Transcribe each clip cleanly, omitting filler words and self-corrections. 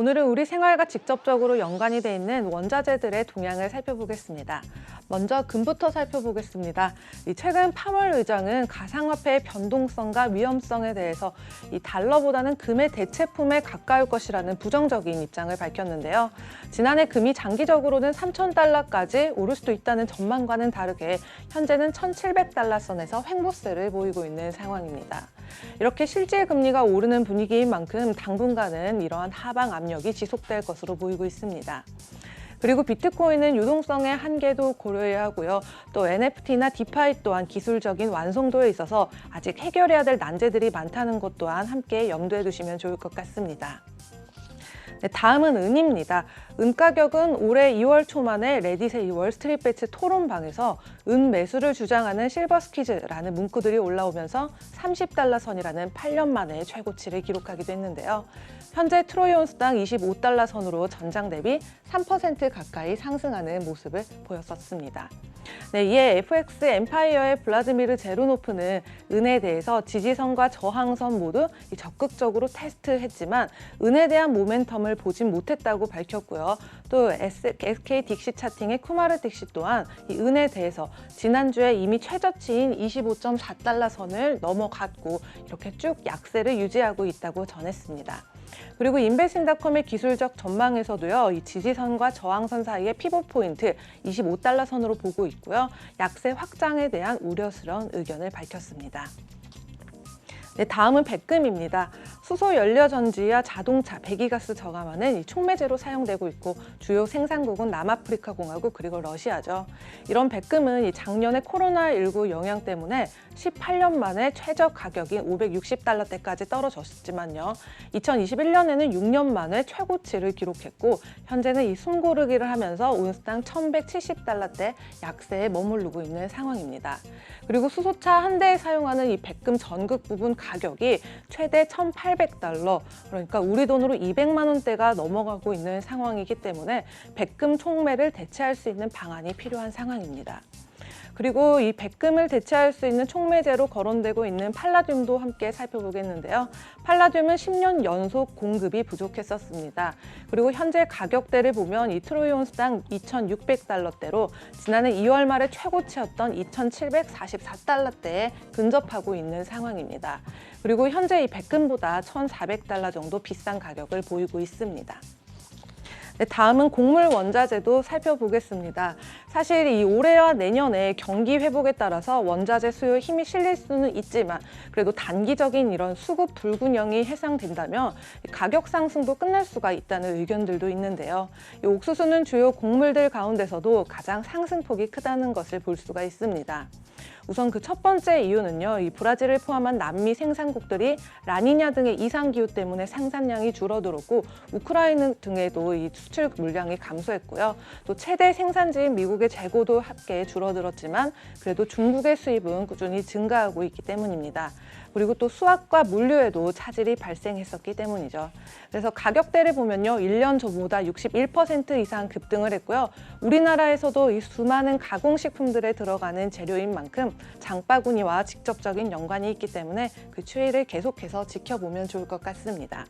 오늘은 우리 생활과 직접적으로 연관이 돼 있는 원자재들의 동향을 살펴보겠습니다. 먼저 금부터 살펴보겠습니다. 최근 파월 의장은 가상화폐의 변동성과 위험성에 대해서 이 달러보다는 금의 대체품에 가까울 것이라는 부정적인 입장을 밝혔는데요. 지난해 금이 장기적으로는 3,000달러까지 오를 수도 있다는 전망과는 다르게 현재는 1,700달러 선에서 횡보세를 보이고 있는 상황입니다. 이렇게 실질 금리가 오르는 분위기인 만큼 당분간은 이러한 하방 압력이 지속될 것으로 보이고 있습니다. 그리고 비트코인은 유동성의 한계도 고려해야 하고요. 또 NFT나 디파이 또한 기술적인 완성도에 있어서 아직 해결해야 될 난제들이 많다는 것 또한 함께 염두에 두시면 좋을 것 같습니다. 네, 다음은 은입니다. 은 가격은 올해 2월 초만에 레딧의 월스트리트배츠 토론방에서 은 매수를 주장하는 실버스퀴즈라는 문구들이 올라오면서 30달러 선이라는 8년 만에 최고치를 기록하기도 했는데요. 현재 트로이 온스당 25달러 선으로 전장 대비 3% 가까이 상승하는 모습을 보였었습니다. 네, 이에 FX 엠파이어의 블라드미르 제르노프는 은에 대해서 지지선과 저항선 모두 적극적으로 테스트했지만 은에 대한 모멘텀을 보진 못했다고 밝혔고요. 또 SK 딕시 차팅의 쿠마르 딕시 또한 이 은에 대해서 지난주에 이미 최저치인 25.4달러 선을 넘어갔고 이렇게 쭉 약세를 유지하고 있다고 전했습니다. 그리고 인베스인닷컴의 기술적 전망에서도요, 이 지지선과 저항선 사이의 피봇 포인트 25달러 선으로 보고 있고요. 약세 확장에 대한 우려스러운 의견을 밝혔습니다. 네, 다음은 백금입니다. 수소 연료 전지와 자동차, 배기가스 저감하는 이 촉매제로 사용되고 있고 주요 생산국은 남아프리카 공화국 그리고 러시아죠. 이런 백금은 이 작년에 코로나19 영향 때문에 18년 만에 최저 가격인 560달러대까지 떨어졌지만요. 2021년에는 6년 만에 최고치를 기록했고 현재는 이 숨고르기를 하면서 온스당 1,170달러대 약세에 머무르고 있는 상황입니다. 그리고 수소차 한 대에 사용하는 이 백금 전극 부분 가격이 최대 1,800달러, 그러니까 우리 돈으로 200만 원대가 넘어가고 있는 상황이기 때문에 백금 촉매를 대체할 수 있는 방안이 필요한 상황입니다. 그리고 이 백금을 대체할 수 있는 촉매제로 거론되고 있는 팔라듐도 함께 살펴보겠는데요. 팔라듐은 10년 연속 공급이 부족했었습니다. 그리고 현재 가격대를 보면 이 트로이 온스당 2,600달러대로 지난해 2월 말에 최고치였던 2,744달러대에 근접하고 있는 상황입니다. 그리고 현재 이 백금보다 1,400달러 정도 비싼 가격을 보이고 있습니다. 네, 다음은 곡물 원자재도 살펴보겠습니다. 사실 이 올해와 내년에 경기 회복에 따라서 원자재 수요에 힘이 실릴 수는 있지만 그래도 단기적인 이런 수급 불균형이 해상된다면 가격 상승도 끝날 수가 있다는 의견들도 있는데요. 이 옥수수는 주요 곡물들 가운데서도 가장 상승폭이 크다는 것을 볼 수가 있습니다. 우선 그 첫 번째 이유는요, 이 브라질을 포함한 남미 생산국들이 라니냐 등의 이상 기후 때문에 생산량이 줄어들었고 우크라이나 등에도 이 수출 물량이 감소했고요. 또 최대 생산지인 미국의 재고도 함께 줄어들었지만 그래도 중국의 수입은 꾸준히 증가하고 있기 때문입니다. 그리고 또 수확과 물류에도 차질이 발생했었기 때문이죠. 그래서 가격대를 보면요, 1년 전보다 61% 이상 급등을 했고요. 우리나라에서도 이 수많은 가공식품들에 들어가는 재료인 만큼 장바구니와 직접적인 연관이 있기 때문에 그 추이를 계속해서 지켜보면 좋을 것 같습니다.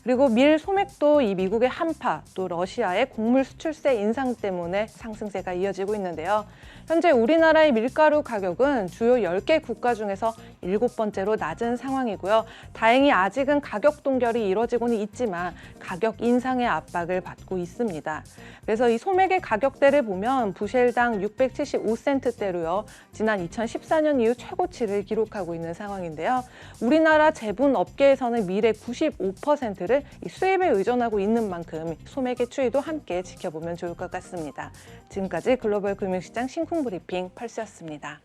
그리고 밀 소맥도 이 미국의 한파, 또 러시아의 곡물 수출세 인상 때문에 상승세가 이어지고 있는데요. 현재 우리나라의 밀가루 가격은 주요 10개 국가 중에서 7번째로 낮은 상황이고요. 다행히 아직은 가격 동결이 이뤄지고는 있지만 가격 인상의 압박을 받고 있습니다. 그래서 이 소맥의 가격대를 보면 부셸당 675센트대로요. 지난 2014년 이후 최고치를 기록하고 있는 상황인데요. 우리나라 제분 업계에서는 밀의 95%를 수입에 의존하고 있는 만큼 소맥의 추이도 함께 지켜보면 좋을 것 같습니다. 지금까지 글로벌 금융시장 신쿵 브리핑 펄스였습니다.